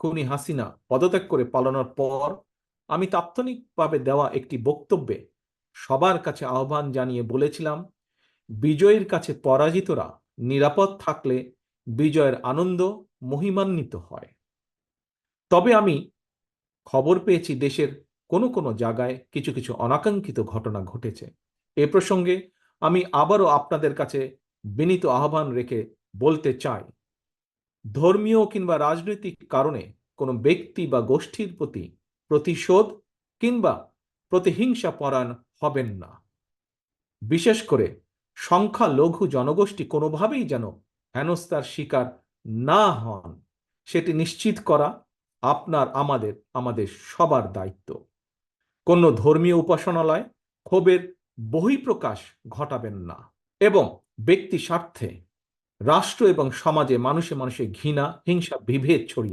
খুনি হাসিনা পদত্যাগ করে পালানোর পর আমি তাৎক্ষণিকভাবে দেওয়া একটি বক্তব্যে সবার কাছে আহ্বান জানিয়ে বলেছিলাম, বিজয়ের কাছে পরাজিতরা নিরাপদ থাকলে বিজয়ের আনন্দ মহিমান্বিত হয়। তবে আমি খবর পেয়েছি দেশের কোনো কোনো জায়গায় কিছু কিছু অনাকাঙ্ক্ষিত ঘটনা ঘটেছে। এ প্রসঙ্গে আমি আবারও আপনাদের কাছে বিনীত আহ্বান রেখে বলতে চাই, ধর্মীয় কিংবা রাজনৈতিক কারণে কোনো ব্যক্তি বা গোষ্ঠীর প্রতি প্রতিশোধ কিংবা প্রতিহিংসা পরায়ণ হবেন না। বিশেষ করে সংখ্যালঘু জনগোষ্ঠী কোনোভাবেই যেন হেনস্থার শিকার না হন, সেটি নিশ্চিত করা আপনার আমাদের সবার দায়িত্ব। কোনো ধর্মীয় উপাসনালয় ক্ষোভের বহিঃপ্রকাশ ঘটাবেন না এবং ব্যক্তি স্বার্থে রাষ্ট্র এবং সমাজে মানুষে মানুষে ঘৃণা, হিংসা, বিভেদ ছড়িয়ে